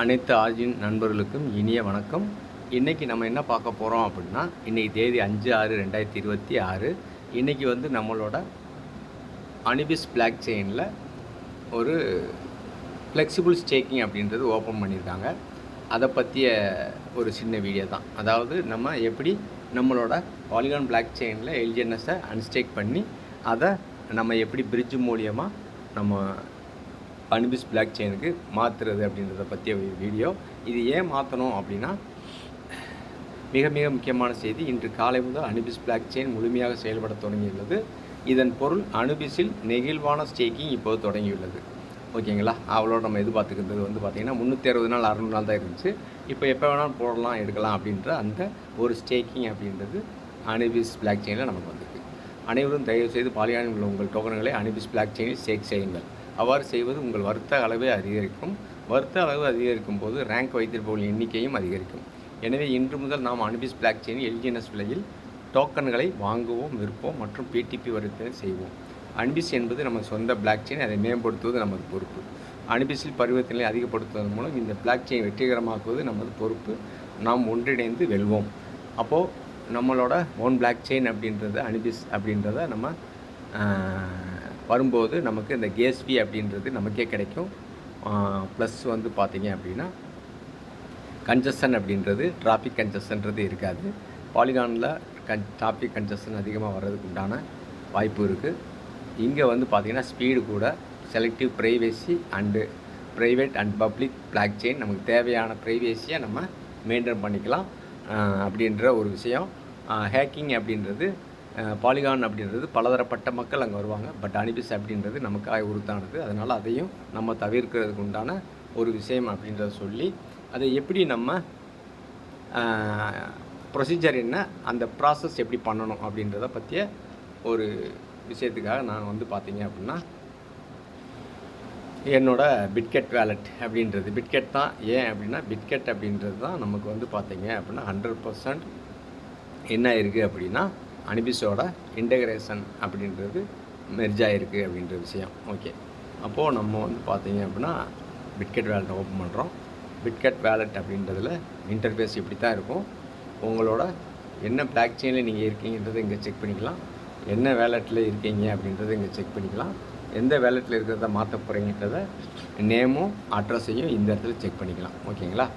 அனைத்து ஆர்ஜின் நண்பர்களுக்கும் இனிய வணக்கம். இன்றைக்கி நம்ம என்ன பார்க்க போகிறோம் அப்படின்னா, இன்றைக்கி தேதி 5/6/2026. இன்றைக்கி வந்து நம்மளோட அனிபிஸ் பிளாக் செயினில் ஒரு ஃப்ளெக்சிபிள் ஸ்டேக்கிங் அப்படின்றது ஓப்பன் பண்ணியிருக்காங்க. அதை பற்றிய ஒரு சின்ன வீடியோ தான். அதாவது நம்ம எப்படி நம்மளோட பாலிகான் பிளாக் செயினில் எல்ஜிஎன்எஸை அன்ஸ்டேக் பண்ணி அதை நம்ம எப்படி பிரிட்ஜ் மூலியமாக நம்ம அனிபிஸ் பிளாக் செயினுக்கு மாற்றுறது அப்படின்றத பற்றிய வீடியோ. இது ஏன் மாற்றணும் அப்படின்னா, மிக மிக முக்கியமான செய்தி. இன்று காலை முதல் அனிபிஸ் பிளாக் செயின் முழுமையாக செயல்பட தொடங்கியுள்ளது. இதன் பொருள் அனிபிஸில் நெகிழ்வான ஸ்டேக்கிங் இப்போது தொடங்கியுள்ளது. ஓகேங்களா? அவ்வளோ நம்ம எதிர்பார்த்துக்கிறது வந்து பார்த்திங்கன்னா 360 நாள் 600 நாள் தான் இருந்துச்சு. இப்போ எப்போ வேணாலும் போடலாம் எடுக்கலாம் அப்படின்ற அந்த ஒரு ஸ்டேக்கிங் அப்படின்றது அனிபிஸ் பிளாக் செயினில் நமக்கு வந்திருக்கு. அனைவரும் தயவுசெய்து பாலிகானில் உள்ள உங்கள் டோக்கன்களை அனிபிஸ் பிளாக் செயினில் ஸ்டேக் செய்யுங்கள். அவ்வாறு செய்வது உங்கள் வர்த்தக அளவை அதிகரிக்கும். வர்த்தக அளவு அதிகரிக்கும் போது ரேங்க் வைத்திருப்பவர்களின் எண்ணிக்கையும் அதிகரிக்கும். எனவே இன்று முதல் நாம் அனிபிஸ் பிளாக் செயினில் எல்ஜிஎன்எஸ் விலையில் டோக்கன்களை வாங்குவோம், விற்போம் மற்றும் பிடிபி வர்த்தனை செய்வோம். அனிபிஸ் என்பது நம்ம சொந்த பிளாக் செயின், அதை மேம்படுத்துவது நமது பொறுப்பு. அனிபிஸில் பரிவர்த்தனை அதிகப்படுத்துவதன் மூலம் இந்த பிளாக் செயின் வெற்றிகரமாக்குவது நமது பொறுப்பு. நாம் ஒன்றிணைந்து வெல்வோம். அப்போது நம்மளோட ஓன் பிளாக் செயின் அப்படின்றத அனிபிஸ் அப்படின்றத நம்ம வரும்போது நமக்கு இந்த கேஸ் ஃபீ அப்படின்றது நமக்கே கிடைக்கும். ப்ளஸ் வந்து பார்த்திங்க அப்படின்னா கன்ஜஷன் அப்படின்றது டிராஃபிக் கன்ஜஷன்றது இருக்காது. பாலிகானில் டிராஃபிக் கன்ஜஷன் அதிகமாக வர்றதுக்கு உண்டான வாய்ப்பு இருக்குது. இங்கே வந்து பார்த்திங்கன்னா ஸ்பீடு கூட selective privacy and private and public block chain நமக்கு தேவையான ப்ரைவேசியை நம்ம மெயின்டைன் பண்ணிக்கலாம் அப்படின்ற ஒரு விஷயம். ஹேக்கிங் அப்படின்றது பாலிகான் அப்படின்றது பலதரப்பட்ட மக்கள் அங்கே வருவாங்க. பட் அனிபிஸ் அப்படின்றது நமக்காக உறுத்தானது. அதனால் அதையும் நம்ம தவிர்க்கிறதுக்கு உண்டான ஒரு விஷயம் அப்படின்றத சொல்லி, அதை எப்படி நம்ம ப்ரொசீஜர் என்ன, அந்த ப்ராசஸ் எப்படி பண்ணணும் அப்படின்றத பற்றிய ஒரு விஷயத்துக்காக நான் வந்து பார்த்திங்க அப்படின்னா என்னோடய பிட்கெட் வேலட் அப்படின்றது பிட்கெட் தான். ஏன் அப்படின்னா பிட்கெட் அப்படின்றது தான் நமக்கு வந்து பார்த்திங்க அப்படின்னா 100% என்ன இருக்குது அப்படின்னா அனிபிஸோட இன்டகிரேஷன் அப்படின்றது மெர்ஜ் ஆகிருக்கு அப்படின்ற விஷயம். ஓகே, அப்போது நம்ம வந்து பார்த்திங்க அப்படின்னா பிட்கெட் வேலெட்டை ஓப்பன் பண்ணுறோம். பிட்கெட் வேலெட் அப்படின்றதில் இன்டர்ஃபேஸ் இப்படி தான் இருக்கும். உங்களோட என்ன பிளாக் செயினில் நீங்கள் இருக்கீங்கன்றதை இங்கே செக் பண்ணிக்கலாம். என்ன வேலெட்டில் இருக்கீங்க அப்படின்றத இங்கே செக் பண்ணிக்கலாம். எந்த வேலெட்டில் இருக்கிறத மாற்ற போகிறீங்கன்றத நேமும் அட்ரஸையும் இந்த இடத்துல செக் பண்ணிக்கலாம். ஓகேங்களா?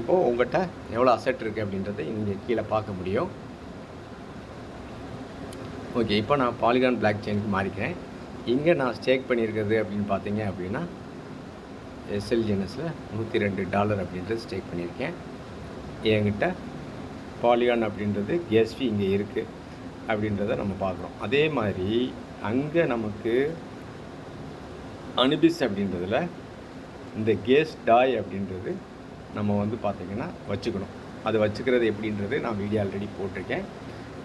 இப்போது உங்கள்கிட்ட எவ்வளோ அசெட் இருக்குது அப்படின்றத இங்கே கீழே பார்க்க முடியும். ஓகே, இப்போ நான் பாலிகான் பிளாக் செயினுக்கு மாறிக்கிறேன். இங்கே நான் ஸ்டேக் பண்ணியிருக்கிறது அப்படின்னு பார்த்தீங்க அப்படின்னா எஸ்எல்ஜிஎன்எஸில் $102 அப்படின்றது ஸ்டேக் பண்ணியிருக்கேன். என்கிட்ட பாலிகான் அப்படின்றது கேஸ் ஃபீ இங்கே இருக்குது அப்படின்றத நம்ம பார்க்குறோம். அதே மாதிரி அங்கே நமக்கு அனிபிஸ் அப்படின்றதில் இந்த கேஸ் டாய் அப்படின்றது நம்ம வந்து பார்த்திங்கன்னா வச்சுக்கணும். அது வச்சுக்கிறது எப்படின்றது நான் வீடியோ ஆல்ரெடி போட்டிருக்கேன்.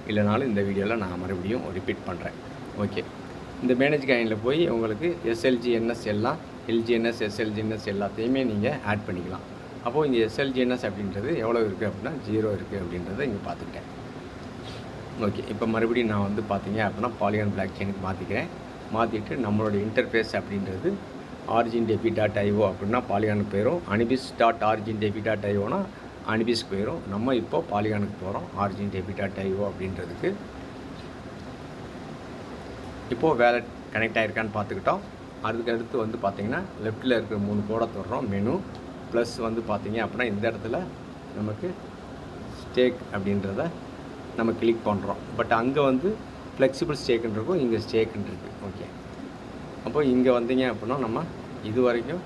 இல்லைனாலும் இந்த வீடியோவில் நான் மறுபடியும் ரிப்பீட் பண்ணுறேன். ஓகே, இந்த மேனேஜ் காயினில் போய் உங்களுக்கு எஸ்எல்ஜிஎன்எஸ் எல்லாம் எல்ஜிஎன்எஸ் எஸ்எல்ஜிஎன்எஸ் எல்லாத்தையுமே நீங்கள் ஆட் பண்ணிக்கலாம். அப்போது இங்கே எஸ்எல்ஜிஎன்எஸ் அப்படின்றது எவ்வளோ இருக்குது அப்படின்னா 0 இருக்குது அப்படின்றத இங்கே பார்த்துக்கிட்டேன். ஓகே, இப்போ மறுபடியும் நான் வந்து பார்த்திங்க அப்படின்னா பாலிகான் பிளாக் செயினுக்கு மாற்றிக்கிறேன். மாற்றிட்டு நம்மளோட இன்டர்ஃபேஸ் அப்படின்றது origindfi.io அப்படின்னா பாலிகானுக்கு போயிடும். anibis.origindfi.ioனா அனிபிஸ்க்கு போயிடும். நம்ம இப்போ பாலிகானுக்கு போகிறோம். origindfi.io அப்படின்றதுக்கு இப்போது வேலட் கனெக்ட் ஆகிருக்கான்னு பார்த்துக்கிட்டோம். அதுக்கடுத்து வந்து பார்த்திங்கன்னா லெஃப்ட்டில் இருக்கிற 3 கோடை தொடுறோம். மெனு ப்ளஸ் வந்து பார்த்திங்க அப்படின்னா இந்த இடத்துல நமக்கு ஸ்டேக் அப்படின்றத நம்ம கிளிக் பண்ணுறோம். பட் அங்கே வந்து ஃப்ளெக்சிபிள் ஸ்டேக்குன்னு இருக்கும், இங்கே ஸ்டேக்குன்னு இருக்குது. ஓகே, அப்போ இங்கே வந்தீங்க அப்படின்னா நம்ம இது வரைக்கும்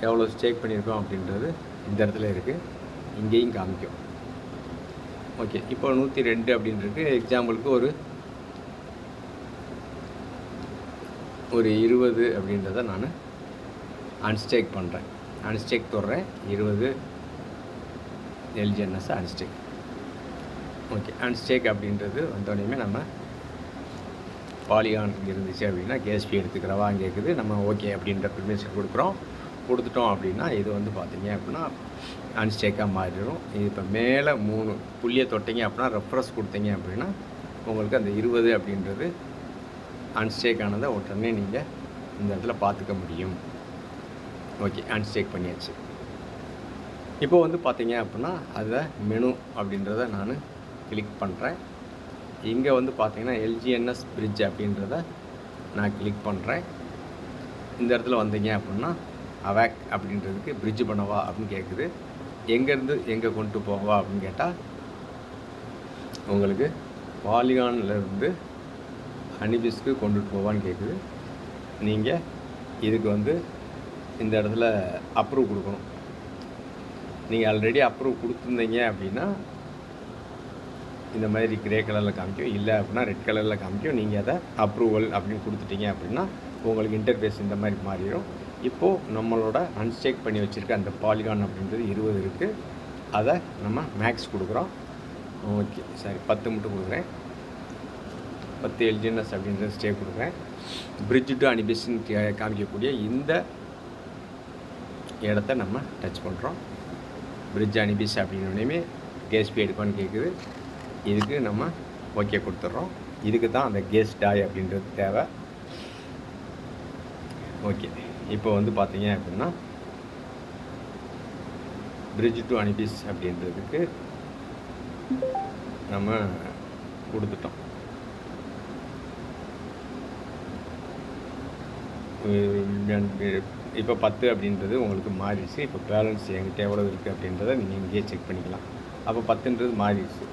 எவ்வளோ ஸ்டேக் பண்ணியிருக்கோம் அப்படின்றது இந்த இடத்துல இருக்குது, இங்கேயும் காமிக்கும். ஓகே, இப்போ 102 அப்படின்றது எக்ஸாம்பிளுக்கு ஒரு 20 அப்படின்றத நான் அன்ஸ்டேக் பண்ணுறேன். அன்ஸ்டேக் தொடுறேன். 20 எல்ஜிஎன்எஸ் அன்ஸ்டேக். ஓகே, அன்ஸ்டேக் அப்படின்றது வந்தோடனே நம்ம பாலிகான் இருந்துச்சு அப்படின்னா கேஸ் ஃபீ எடுத்துக்கிறவா அங்கே இருக்குது. நம்ம ஓகே அப்படின்ற பெர்மிஷன் கொடுத்துட்டோம் அப்படின்னா இது வந்து பார்த்திங்க அப்படின்னா அன்ஸ்டேக்காக மாறிடும். இது இப்போ மேலே 3 புள்ளியை தொட்டிங்க அப்படின்னா ரெஃப்ரெஷ் கொடுத்தீங்க அப்படின்னா உங்களுக்கு அந்த 20 அப்படின்றது அன்ஸ்டேக் ஆனதை உடனே நீங்கள் இந்த இடத்துல பார்த்துக்க முடியும். ஓகே, அன்ஸ்டேக் பண்ணியாச்சு. இப்போ வந்து பார்த்தீங்க அப்படின்னா அதில் மெனு அப்படின்றத நான் கிளிக் பண்ணுறேன். இங்கே வந்து பார்த்தீங்கன்னா எல்ஜிஎன்எஸ் பிரிட்ஜ் அப்படின்றத நான் கிளிக் பண்ணுறேன். இந்த இடத்துல வந்தீங்க அப்படின்னா அவாக் அப்படின்றதுக்கு பிரிட்ஜ் பண்ணவா அப்படின்னு கேட்குது. எங்கேருந்து எங்கே கொண்டு போவா அப்படின்னு கேட்டால் உங்களுக்கு பாலிகான்லேருந்து ஹனிபிஸ்க்கு கொண்டுட்டு போவான்னு கேட்குது. நீங்கள் இதுக்கு வந்து இந்த இடத்துல அப்ரூவ் கொடுக்கணும். நீங்கள் ஆல்ரெடி அப்ரூவ் கொடுத்துருந்தீங்க அப்படின்னா இந்த மாதிரி கிரே கலரில் காமிக்கும், இல்லை அப்படின்னா ரெட் கலரில் காமிக்கும். நீங்கள் அதை அப்ரூவல் அப்படின்னு கொடுத்துட்டீங்க அப்படின்னா உங்களுக்கு இன்டர்ஃபேஸ் இந்த மாதிரி மாறிடும். இப்போது நம்மளோட அன்ஸ்டேக் பண்ணி வச்சுருக்க அந்த பாலிகான் அப்படின்றது 20 இருக்குது. அதை நம்ம மேக்ஸ் கொடுக்குறோம். ஓகே, சரி 10 மட்டும் கொடுக்குறேன். 10 எல்ஜிஎன்எஸ் அப்படின்றது ஸ்டே கொடுக்குறேன். பிரிட்ஜ் டு அனிபிஸ்ன்னு காமிக்கக்கூடிய இந்த இடத்த நம்ம டச் பண்ணுறோம். பிரிட்ஜ் அனிபிஸ் அப்படின்னோடனே கேஸ் பே எடுப்பான்னு கேட்குது. இதுக்கு நம்ம ஓகே கொடுத்துட்றோம். இதுக்கு தான் அந்த கேஸ் டாய் அப்படின்றது தேவை. ஓகே, இப்போ வந்து பார்த்தீங்க அப்படின்னா பிரிட்ஜ் டு அனிபிஸ் அப்படின்றதுக்கு நம்ம கொடுத்துட்டோம். இப்போ 10 அப்படின்றது உங்களுக்கு மாறிடுச்சு. இப்போ பேலன்ஸ் என்கிட்ட எவ்வளோ இருக்குது அப்படின்றத நீங்கள் இங்கேயே செக் பண்ணிக்கலாம். அப்போ 10ன்றது மாறிடுச்சு.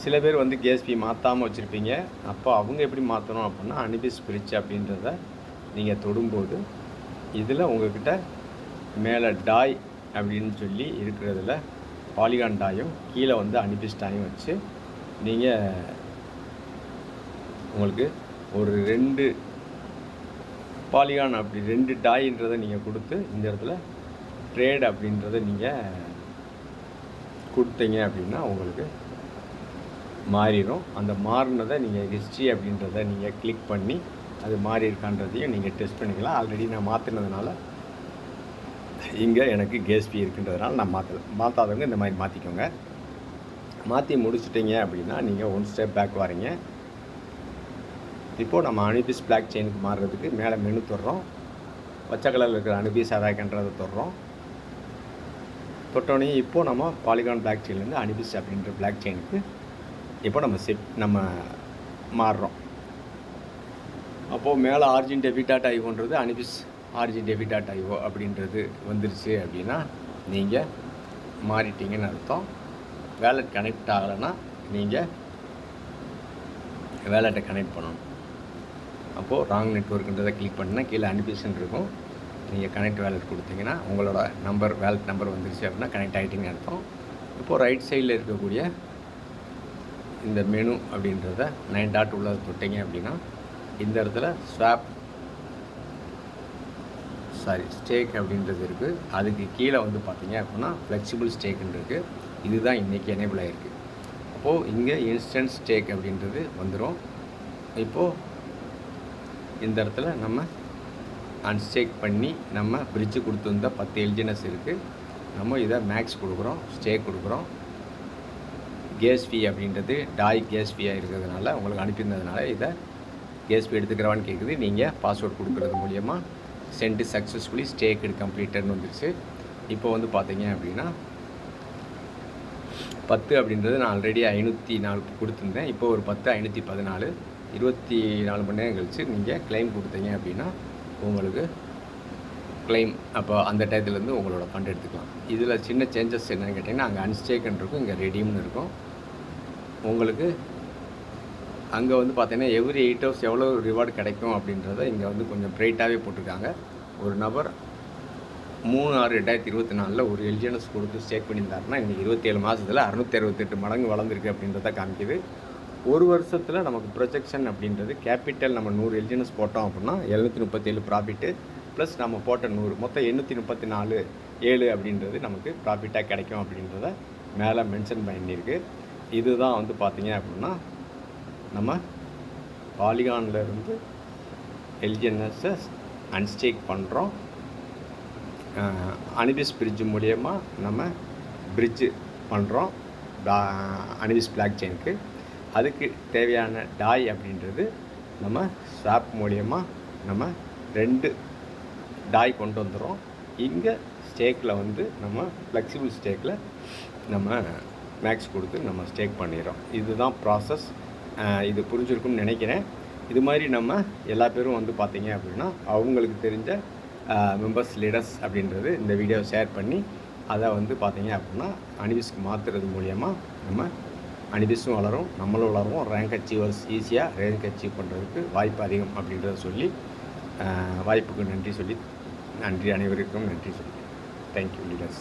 சில பேர் வந்து கேஸ் ஃபீ மாற்றாமல் வச்சுருப்பீங்க. அப்போ அவங்க எப்படி மாற்றணும் அப்படின்னா அனிபிஸ் பிரிட்ஜ் அப்படின்றத நீங்கள் தொடும்போது இதில் உங்கள்கிட்ட மேலே டாய் அப்படின்னு சொல்லி இருக்கிறதுல பாலிகான் டாயும் கீழே வந்து அனிபிஸ் டாயும் வச்சு நீங்கள் உங்களுக்கு ஒரு 2 பாலிகான் அப்படி 2 டாயின்றதை நீங்கள் கொடுத்து இந்த இடத்துல ட்ரேட் அப்படின்றத நீங்கள் கொடுத்தீங்க அப்படின்னா உங்களுக்கு மாறிடும். அந்த மாறினதை நீங்கள் ஹிஸ்ட்ரி அப்படின்றத நீங்கள் கிளிக் பண்ணி அது மாறி இருக்கான்றதையும் நீங்கள் டெஸ்ட் பண்ணிக்கலாம். ஆல்ரெடி நான் மாற்றினதுனால இங்கே எனக்கு கேஸ் ஃபீ இருக்குன்றதுனால நான் மாற்றாதவங்க இந்த மாதிரி மாற்றிக்கோங்க. மாற்றி முடிச்சிட்டிங்க அப்படின்னா நீங்கள் 1 ஸ்டெப் பேக் வரீங்க. இப்போது நம்ம அனிபிஸ் பிளாக் செயினுக்கு மாறுறதுக்கு மேலே மெனு தொடுறோம். பச்சை கலரில் இருக்கிற அனிபிஸ் அவாக்ன்றதை தொடுறோம். தொட்டோடனே இப்போது நம்ம பாலிகான் பிளாக் செயின்லேருந்து அனிபிஸ் அப்படின்ற பிளாக் செயினுக்கு இப்போ நம்ம மாறுறோம். அப்போது மேலே ஆர்ஜின் டெபிட்.io அனிபிஸ் ஆர்ஜின் டெபிட்.io அப்படின்றது வந்துருச்சு அப்படின்னா நீங்கள் மாறிட்டீங்கன்னு அர்த்தம். வேலெட் கனெக்ட் ஆகலைன்னா நீங்கள் வேலெட்டை கனெக்ட் பண்ணணும். அப்போது ராங் நெட்வொர்க்குன்றதை கிளிக் பண்ணினா கீழே அனிபிஸ்ன்னு இருக்கும். நீங்கள் கனெக்ட் வேலெட் கொடுத்தீங்கன்னா உங்களோட வேலெட் நம்பர் வந்துருச்சு அப்படின்னா கனெக்ட் ஆகிட்டிங்கன்னு அர்த்தம். இப்போது ரைட் சைடில் இருக்கக்கூடிய இந்த மெனு அப்படின்றத 9 டாட் உள்ளதை தொட்டிங்க அப்படின்னா இந்த இடத்துல ஸ்டேக் அப்படின்றது இருக்குது. அதுக்கு கீழே வந்து பார்த்தீங்க அப்படின்னா ஃப்ளெக்சிபிள் ஸ்டேக்குன்னு இருக்குது. இதுதான் இன்றைக்கி எனேபிள் ஆகிருக்கு. அப்போது இங்கே இன்ஸ்டன்ட் ஸ்டேக் அப்படின்றது வந்துடும். இப்போது இந்த இடத்துல நம்ம அன்ஸ்டேக் பண்ணி நம்ம பிரிட்ஜு கொடுத்துருந்த 10 எல்ஜிஎன்எஸ் இருக்குது. நம்ம இதை மேக்ஸ் கொடுக்குறோம், ஸ்டேக் கொடுக்குறோம். கேஸ் ஃபீ அப்படின்றது டாய் கேஸ் ஃபீயாக இருக்கிறதுனால உங்களுக்கு அனுப்பியிருந்ததுனால இதை கேஸ் ஃபீ எடுத்துக்கிறவான்னு கேட்குது. நீங்கள் பாஸ்வேர்ட் கொடுக்குறது மூலிமா சென்ட் சக்ஸஸ்ஃபுல்லி ஸ்டேக் கம்ப்ளீட்டட்னு வந்துருச்சு. இப்போ வந்து பார்த்தீங்க அப்படின்னா 10 அப்படின்றது நான் ஆல்ரெடி 504 கொடுத்துருந்தேன். இப்போ ஒரு 10 514 24 மணி நேரம் கழிச்சு நீங்கள் கிளைம் கொடுத்தீங்க அப்படின்னா உங்களுக்கு கிளைம் அப்போ அந்த டயத்துலேருந்து உங்களோட ஃபண்ட் எடுத்துக்கலாம். இதில் சின்ன சேஞ்சஸ் என்னென்னு கேட்டிங்கன்னா அங்கே அன்ஸ்டேக்குன்னு இருக்கும், இங்கே ரெடீம்னு இருக்கும். உங்களுக்கு அங்கே வந்து பார்த்தீங்கன்னா எவ்ரி 8 ஹவர்ஸ் எவ்வளோ ரிவார்டு கிடைக்கும் அப்படின்றத இங்கே வந்து கொஞ்சம் பிரைட்டாகவே போட்டிருக்காங்க. ஒரு நபர் 3/6/2024 ஒரு எல்ஜிஎன்எஸ் கொடுத்து ஸ்டேக் பண்ணியிருந்தாருன்னா இன்றைக்கி 27 மாதத்தில் 668 மடங்கு வளர்ந்துருக்கு அப்படின்றத காமிக்குது. ஒரு வருஷத்தில் நமக்கு ப்ரொஜெக்ஷன் அப்படின்றது கேபிட்டல் நம்ம 100 எல்ஜிஎன்எஸ் போட்டோம் அப்படின்னா 737 ப்ராஃபிட்டு ப்ளஸ் நம்ம போட்ட 100 மொத்தம் 834.7 அப்படின்றது நமக்கு ப்ராஃபிட்டாக கிடைக்கும் அப்படின்றத மேலே மென்ஷன் பண்ணியிருக்கு. இதுதான் வந்து பார்த்திங்க அப்படின்னா நம்ம பாலிகான்லேருந்து எல்ஜிஎன்எஸ்ஸை அன்ஸ்டேக் பண்ணுறோம். அனிபிஸ் பிரிட்ஜு மூலயமா நம்ம பிரிட்ஜு பண்ணுறோம் அனிபிஸ் பிளாக் செயினுக்கு. அதுக்கு தேவையான டாய் அப்படின்றது நம்ம ஸ்வாப் மூலயமா நம்ம 2 டாய் கொண்டு வந்துடும். இங்கே ஸ்டேக்கில் வந்து நம்ம ஃப்ளெக்சிபிள் ஸ்டேக்கில் நம்ம மேக்ஸ் கொடுத்து நம்ம ஸ்டேக் பண்ணிடுறோம். இதுதான் ப்ராசஸ். இது புரிஞ்சிருக்கும்னு நினைக்கிறேன். இது மாதிரி நம்ம எல்லா பேரும் வந்து பார்த்திங்க அப்படின்னா அவங்களுக்கு தெரிஞ்ச மெம்பர்ஸ் லீடர்ஸ் அப்படின்றது இந்த வீடியோவை ஷேர் பண்ணி அதை வந்து பார்த்திங்க அப்படின்னா அனிபிஸ்க்கு மாற்றுறது மூலயமா நம்ம அனிபிஸும் வளரும், நம்மளும் வளரும், ரேங்க் அச்சீவர்ஸ் ஈஸியாக ரேங்க் அச்சீவ் பண்ணுறதுக்கு வாய்ப்பு அதிகம் அப்படின்றத சொல்லி வாய்ப்புக்கு நன்றி சொல்லி அனைவருக்கும் நன்றி சொல்லி தேங்க்யூ லீடர்ஸ்.